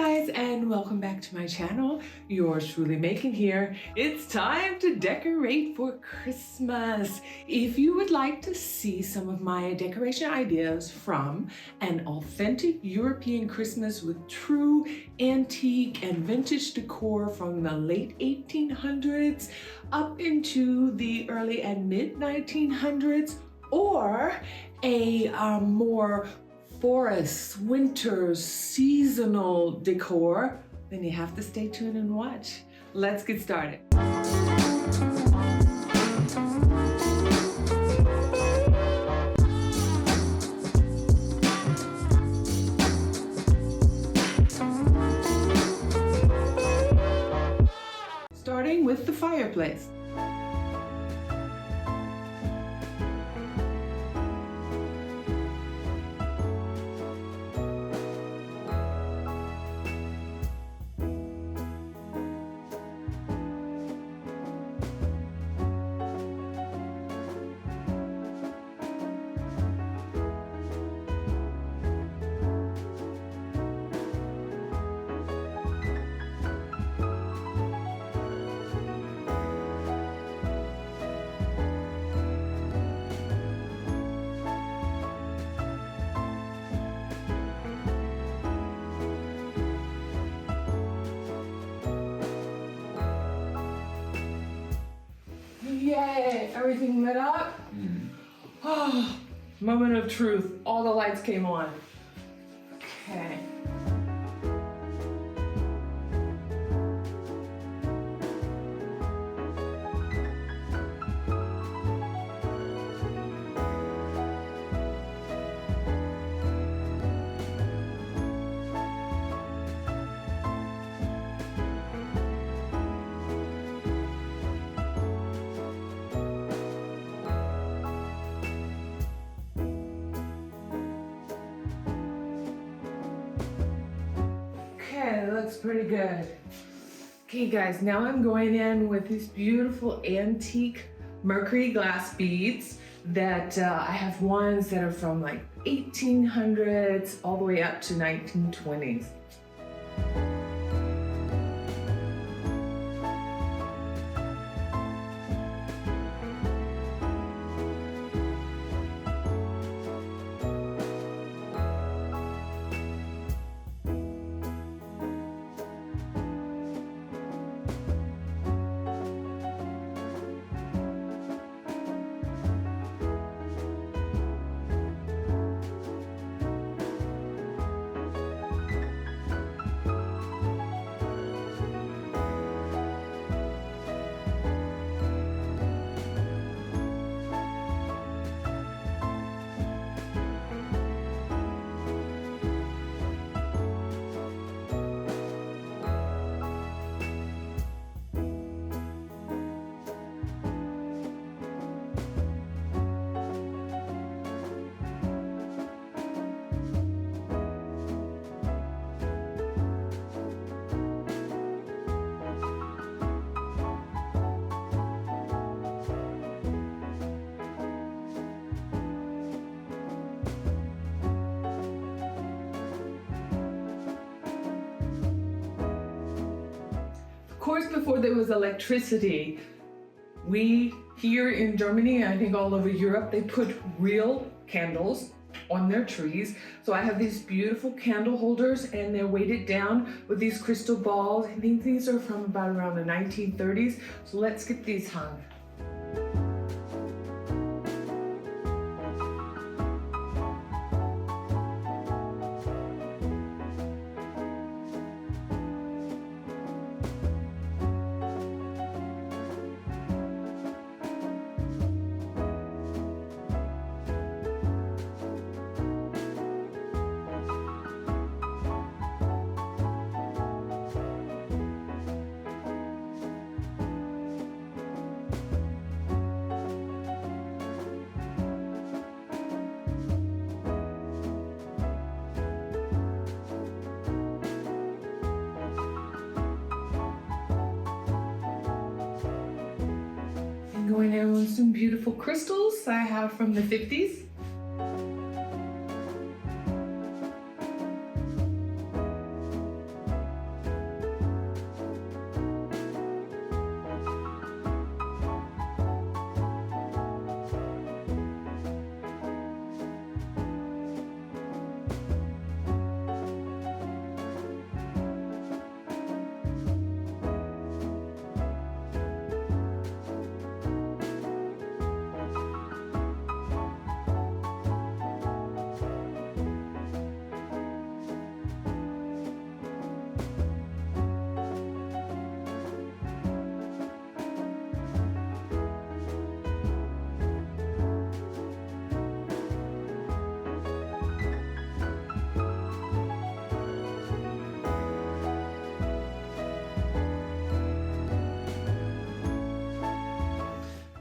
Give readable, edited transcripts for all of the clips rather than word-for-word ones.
guys, and welcome back to my channel. Yours truly Making here. It's time to decorate for Christmas. If you would like to see some of my decoration ideas from an authentic European Christmas with true antique and vintage decor from the late 1800s up into the early and mid 1900s, or a more forest, winter, seasonal decor, then you have to stay tuned and watch. Let's get started. Starting with the fireplace. Yay! Everything lit up? Oh, moment of truth. All the lights came on. Okay. Okay, that looks pretty good. Okay guys, now I'm going in with these beautiful antique mercury glass beads that I have ones that are from like 1800s all the way up to 1920s. Of course, before there was electricity, we here in Germany, and I think all over Europe, they put real candles on their trees. So I have these beautiful candle holders, and they're weighted down with these crystal balls. I think these are from about around the 1930s. So let's get these hung. Going in with some beautiful crystals I have from the 50s.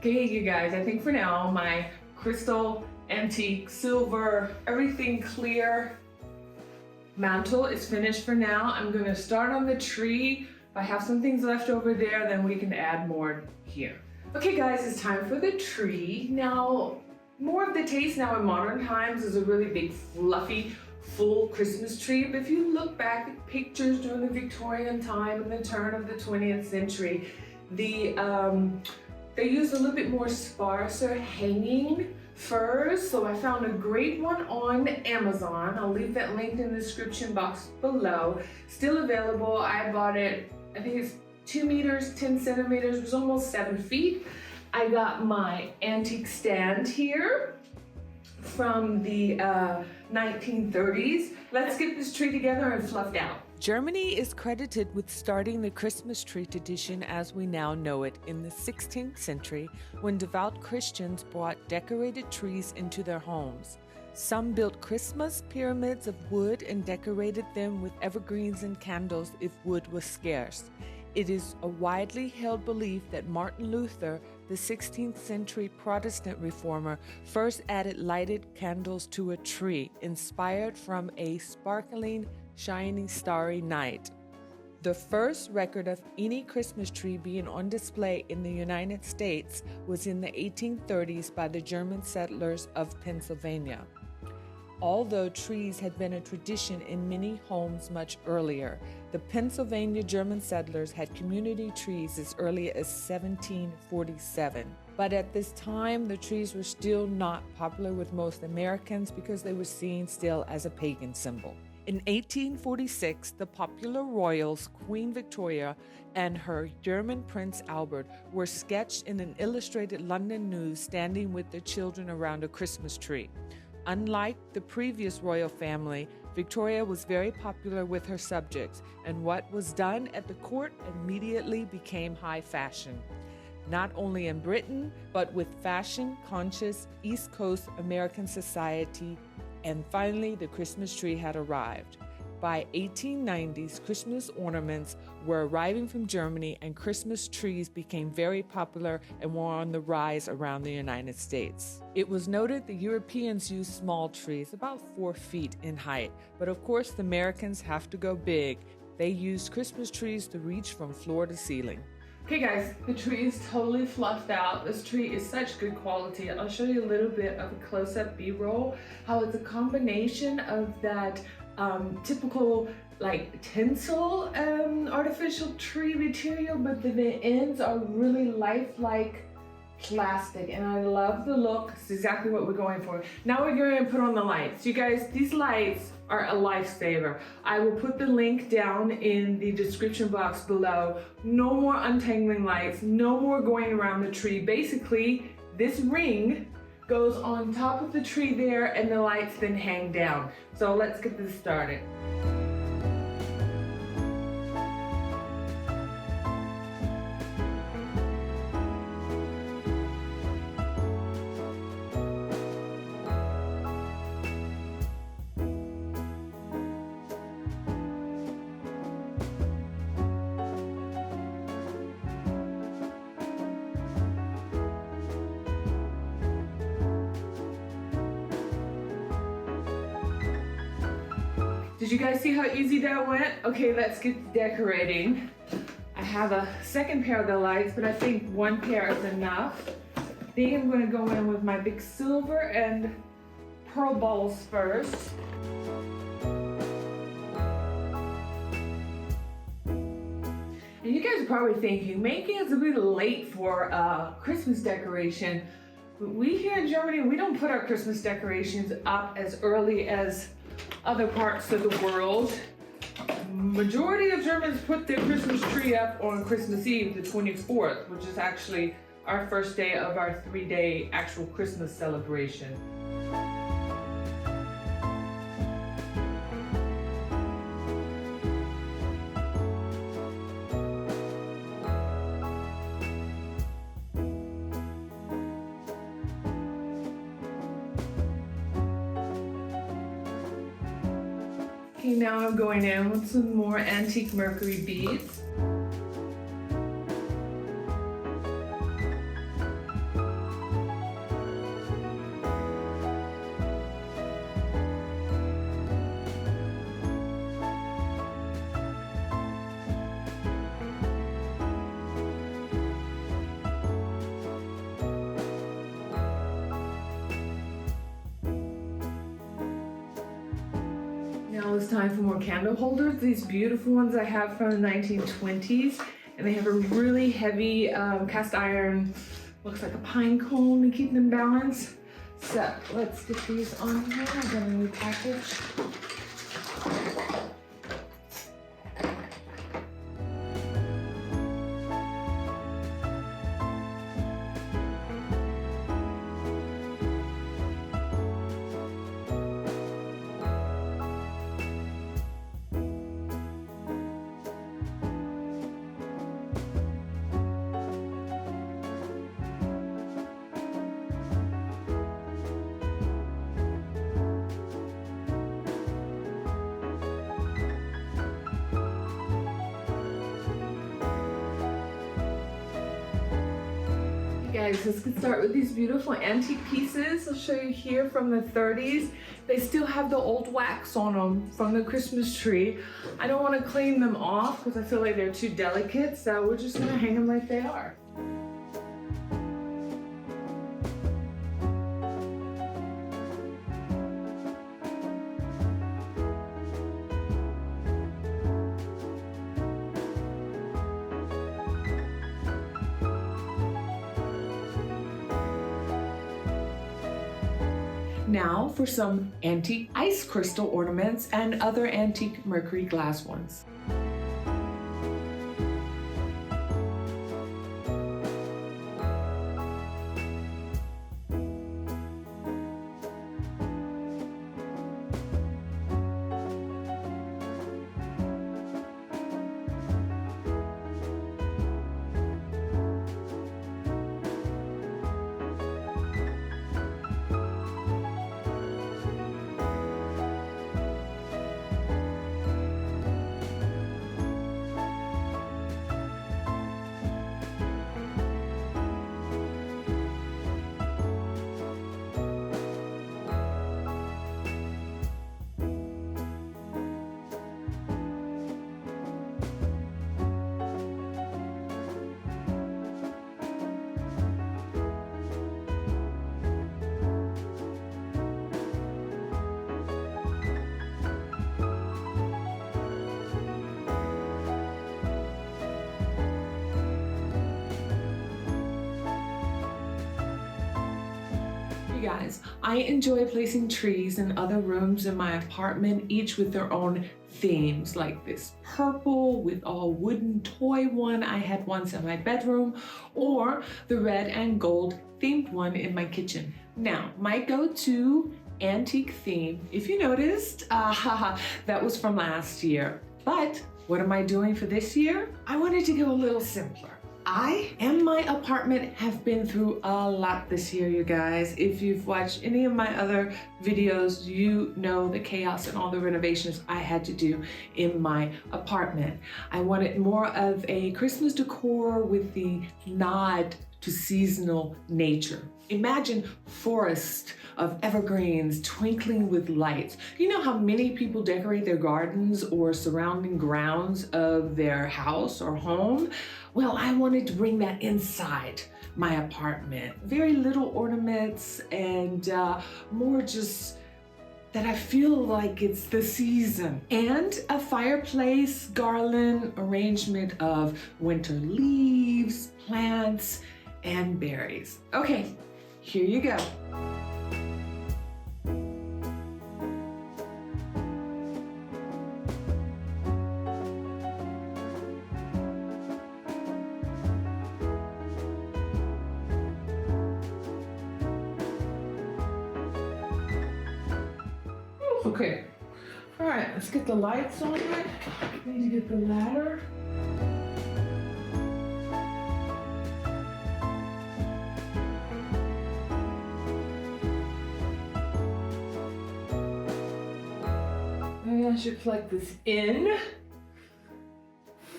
Okay, you guys, I think for now my crystal, antique, silver, everything clear mantle is finished for now. I'm gonna start on the tree. If I have some things left over there, then we can add more here. Okay guys, it's time for the tree. Now, more of the taste now in modern times is a really big, fluffy, full Christmas tree. But if you look back at pictures during the Victorian time and the turn of the 20th century, they used a little bit more sparser hanging furs. So I found a great one on Amazon. I'll leave that linked in the description box below. Still available. I bought it, I think it's 2 meters, 10 centimeters, it was almost 7 feet. I got my antique stand here from the 1930s. Let's get this tree together and fluffed out. Germany is credited with starting the Christmas tree tradition as we now know it in the 16th century when devout Christians brought decorated trees into their homes. Some built Christmas pyramids of wood and decorated them with evergreens and candles if wood was scarce. It is a widely held belief that Martin Luther, the 16th century Protestant reformer, first added lighted candles to a tree, inspired from a sparkling, shining starry night. The first record of any Christmas tree being on display in the United States was in the 1830s by the German settlers of Pennsylvania. Although trees had been a tradition in many homes much earlier, the Pennsylvania German settlers had community trees as early as 1747. But at this time, the trees were still not popular with most Americans because they were seen still as a pagan symbol. In 1846, the popular royals Queen Victoria and her German Prince Albert were sketched in an illustrated London news standing with their children around a Christmas tree. Unlike the previous royal family, Victoria was very popular with her subjects, and what was done at the court immediately became high fashion. Not only in Britain, but with fashion-conscious East Coast American society. And finally, the Christmas tree had arrived. By 1890s, Christmas ornaments were arriving from Germany and Christmas trees became very popular and were on the rise around the United States. It was noted the Europeans used small trees, about 4 feet in height, but of course the Americans have to go big. They used Christmas trees to reach from floor to ceiling. Okay guys, the tree is totally fluffed out. This tree is such good quality. I'll show you a little bit of a close-up B-roll, how it's a combination of that typical like tinsel artificial tree material, but then the ends are really lifelike plastic, and I love the look. It's exactly what we're going for. Now we're going to put on the lights. You guys, these lights are a lifesaver. I will put the link down in the description box below. No more untangling lights, no more going around the tree. Basically, this ring goes on top of the tree there and the lights then hang down. So let's get this started. Did you guys see how easy that went? Okay, let's get decorating. I have a second pair of the lights, but I think one pair is enough. I think I'm gonna go in with my big silver and pearl balls first. And you guys are probably thinking, maybe it's a bit late for Christmas decoration. But we here in Germany, we don't put our Christmas decorations up as early as other parts of the world. Majority of Germans put their Christmas tree up on Christmas Eve, the 24th, which is actually our first day of our 3-day actual Christmas celebration. Okay, now I'm going in with some more antique mercury beads. Now it's time for more candle holders. These beautiful ones I have from the 1920s, and they have a really heavy cast iron, looks like a pine cone to keep them balanced. So let's get these on here. I got a new package. Guys, let's get started with these beautiful antique pieces. I'll show you here from the 30s. They still have the old wax on them from the Christmas tree. I don't want to clean them off because I feel like they're too delicate, so we're just gonna hang them like they are. Now for some antique ice crystal ornaments and other antique mercury glass ones. Guys, I enjoy placing trees in other rooms in my apartment, each with their own themes, like this purple with all wooden toy one I had once in my bedroom, or the red and gold themed one in my kitchen. Now, my go-to antique theme, if you noticed, that was from last year. But what am I doing for this year? I wanted to go a little simpler. I and my apartment have been through a lot this year, you guys. If you've watched any of my other videos, you know the chaos and all the renovations I had to do in my apartment. I wanted more of a Christmas decor with the nod to seasonal nature. Imagine forest of evergreens twinkling with lights. You know how many people decorate their gardens or surrounding grounds of their house or home? Well, I wanted to bring that inside my apartment. Very little ornaments and more just that I feel like it's the season. And a fireplace garland arrangement of winter leaves, plants, and berries. Okay, here you go. Okay, all right, let's get the lights on it. Need to get the ladder. Maybe I should plug this in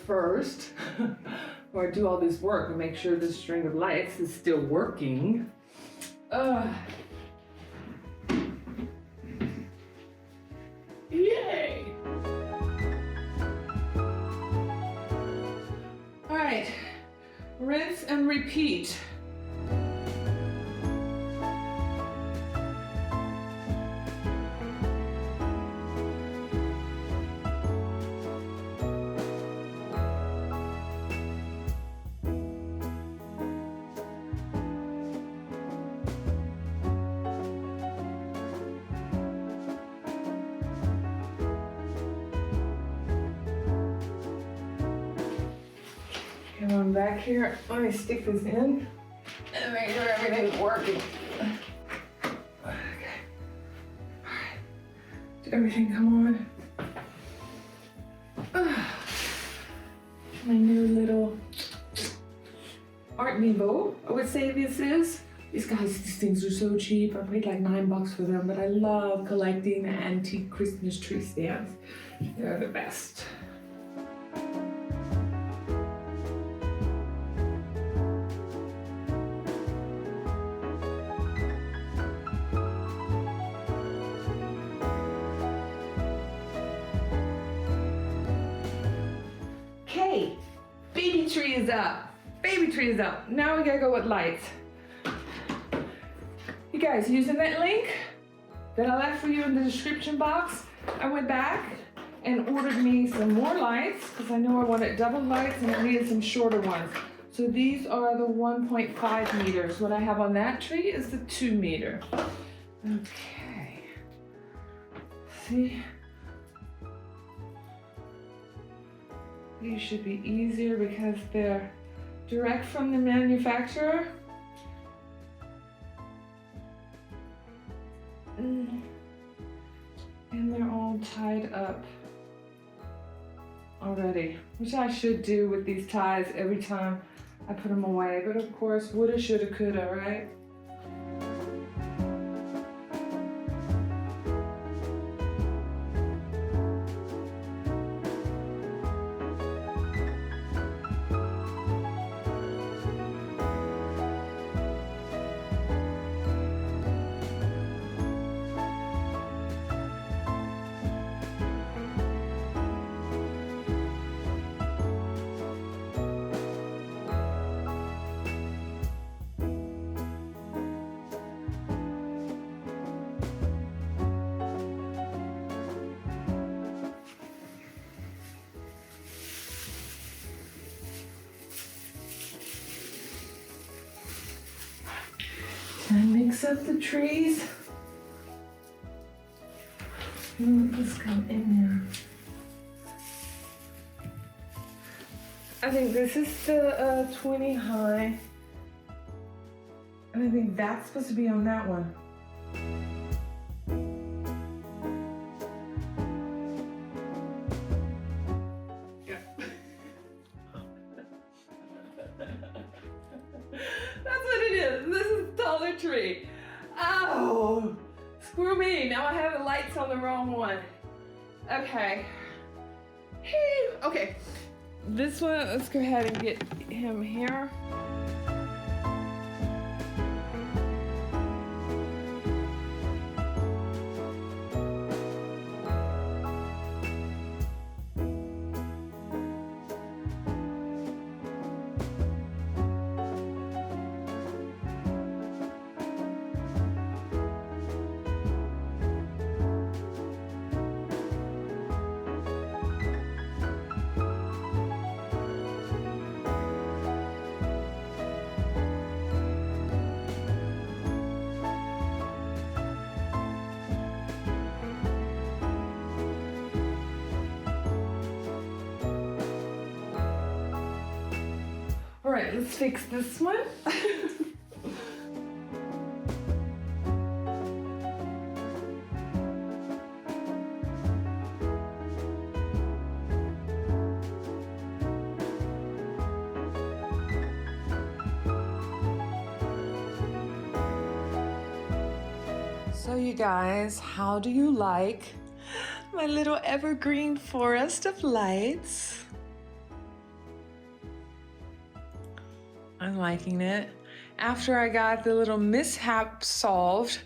first, or do all this work and make sure this string of lights is still working. Yay! All right, rinse and repeat. Come on back here. Let me stick this in and make sure everything's working. Okay. All right. Did everything come on? My new little Art Nouveau, I would say this is. These things are so cheap. I paid like $9 for them, but I love collecting antique Christmas tree stands. They're the best. Okay, baby tree is up. Baby tree is up. Now we gotta go with lights. You guys, using that link that I left for you in the description box, I went back and ordered me some more lights because I know I wanted double lights and I needed some shorter ones. So these are the 1.5 meters. What I have on that tree is the 2 meter. Okay. See? These should be easier because they're direct from the manufacturer. And they're all tied up already, which I should do with these ties every time I put them away. But of course, woulda, shoulda, coulda, right? Can I mix up the trees? Let this come in there. I think this is the 20 high. And I think that's supposed to be on that one. Yeah. That's what it is. This is the taller tree. Oh, screw me. Now I have the lights on the wrong one. Okay. Hey. Okay. This one, let's go ahead and get him here. All right, let's fix this one. So you guys, how do you like my little evergreen forest of lights? I'm liking it. After I got the little mishap solved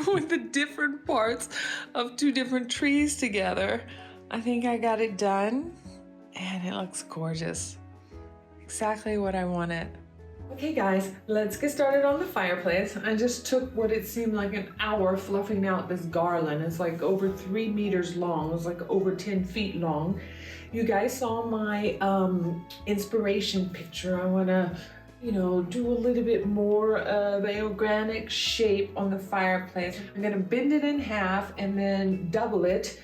with the different parts of 2 different trees together, I think I got it done and it looks gorgeous. Exactly what I wanted. Okay guys, let's get started on the fireplace. I just took what it seemed like an hour fluffing out this garland. It's like over 3 meters long. It was like over 10 feet long. You guys saw my inspiration picture. I wanna, do a little bit more of a organic shape on the fireplace. I'm gonna bend it in half and then double it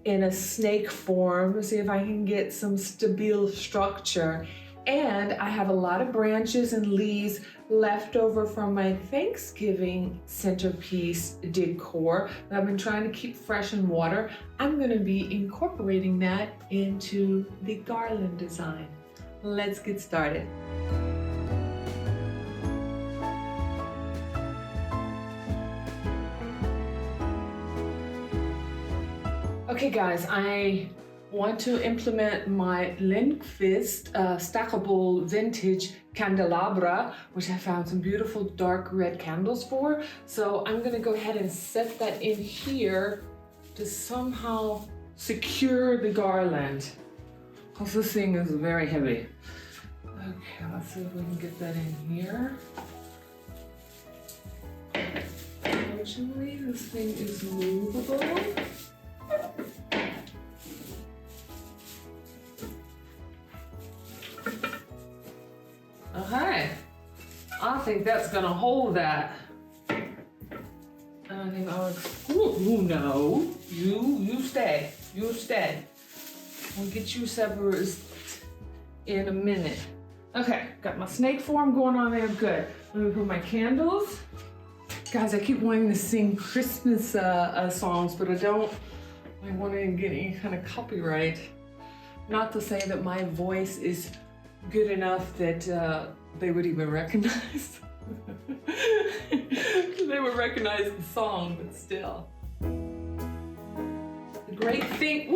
in a snake form to see if I can get some stable structure. And I have a lot of branches and leaves left over from my Thanksgiving centerpiece decor that I've been trying to keep fresh in water. I'm gonna be incorporating that into the garland design. Let's get started. Okay guys, I want to implement my Lindqvist stackable vintage candelabra, which I found some beautiful dark red candles for. So I'm gonna go ahead and set that in here to somehow secure the garland, because this thing is very heavy. Okay, let's see if we can get that in here. Unfortunately, this thing is movable. Okay, I think that's gonna hold that. I think no, you stay. We'll get you separate in a minute. Okay, got my snake form going on there, good. Let me put my candles. Guys, I keep wanting to sing Christmas songs, but I want to get any kind of copyright. Not to say that my voice is good enough that they would even recognize. They would recognize the song, but still. The great thing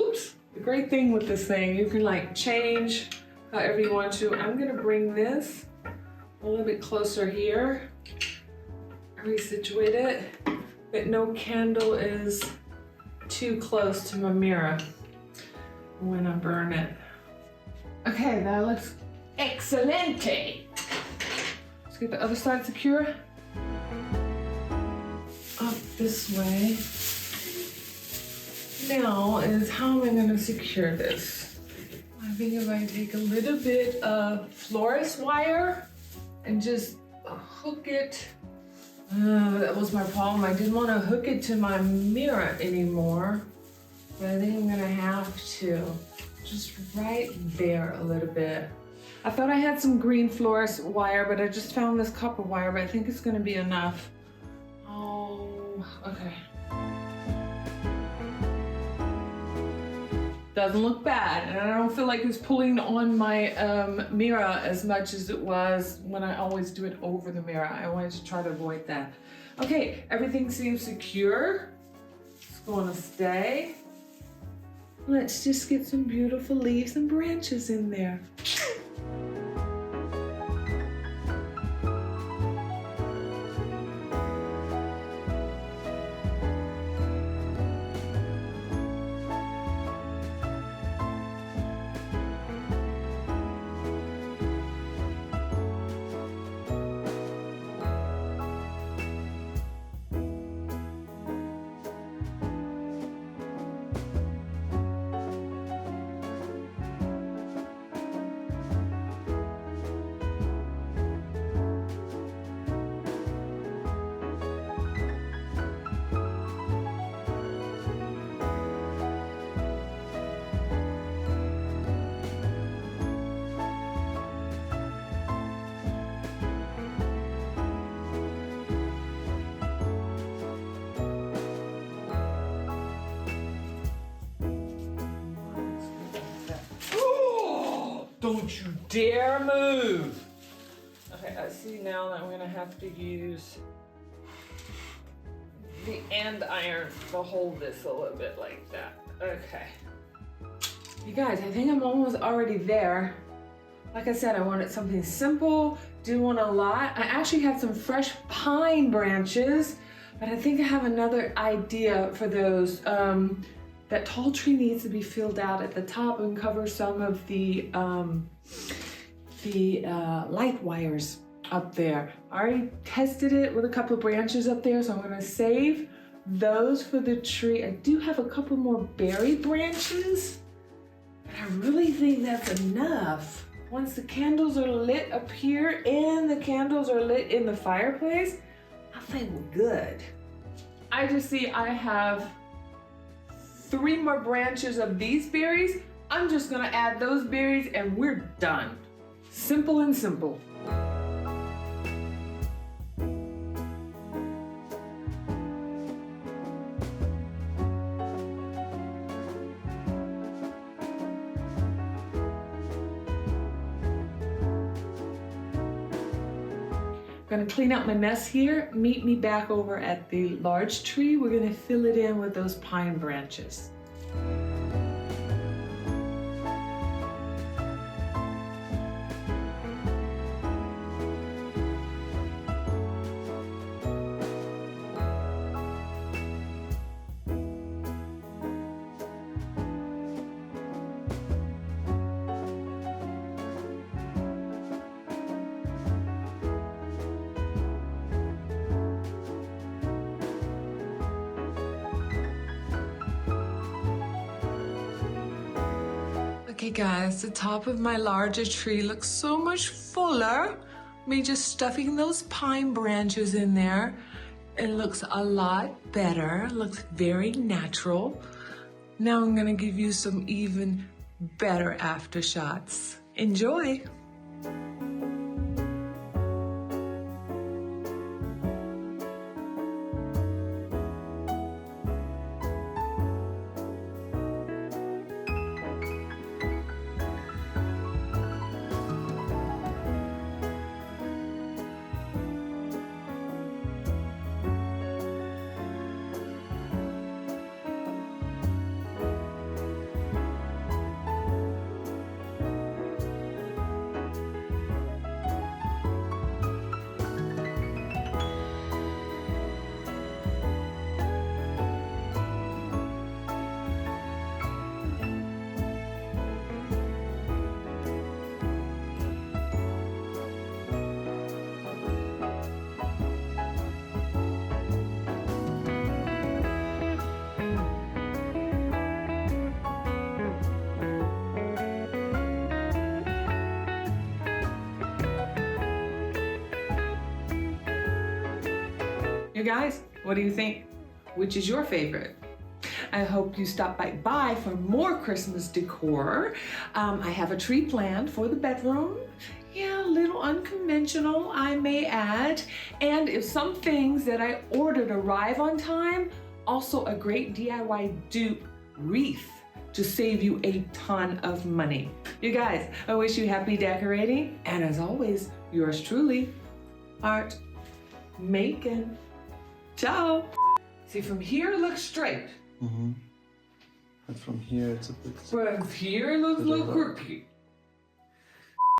with this thing, you can like change however you want to. I'm gonna bring this a little bit closer here. Resituate it, but no candle is too close to my mirror when I burn it. Okay, that looks excelente. Let's get the other side secure. Up this way. Now is how am I gonna secure this? I think if I take a little bit of florist wire and just hook it. That was my problem. I didn't want to hook it to my mirror anymore, but I think I'm gonna have to. Just right there a little bit. I thought I had some green florist wire, but I just found this copper wire, but I think it's gonna be enough. Oh, okay. Doesn't look bad, and I don't feel like it's pulling on my mirror as much as it was when I always do it over the mirror. I wanted to try to avoid that. Okay, everything seems secure. It's gonna stay. Let's just get some beautiful leaves and branches in there. Don't you dare move! Okay, I see now that I'm gonna have to use the end iron to hold this a little bit like that. Okay. You guys, I think I'm almost already there. Like I said, I wanted something simple, didn't want a lot. I actually have some fresh pine branches, but I think I have another idea for those. That tall tree needs to be filled out at the top and cover some of the light wires up there. I already tested it with a couple of branches up there, so I'm gonna save those for the tree. I do have a couple more berry branches, but I really think that's enough. Once the candles are lit up here and the candles are lit in the fireplace, I think we're good. I just see I have 3 more branches of these berries. I'm just gonna add those berries and we're done. Simple and simple. I'm gonna clean up my mess here. Meet me back over at the large tree. We're gonna fill it in with those pine branches. Okay guys, the top of my larger tree looks so much fuller. Me just stuffing those pine branches in there. It looks a lot better, looks very natural. Now I'm gonna give you some even better after shots. Enjoy. You guys, what do you think? Which is your favorite? I hope you stop by for more Christmas decor. I have a tree planned for the bedroom. Yeah, a little unconventional, I may add. And if some things that I ordered arrive on time, also a great DIY dupe wreath to save you a ton of money. You guys, I wish you happy decorating. And as always, yours truly, Art Macon. Ciao. See, from here it looks straight. Mm-hmm. But from here it's a bit... But here it looks a little crooked.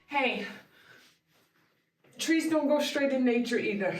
Hey, trees don't go straight in nature either.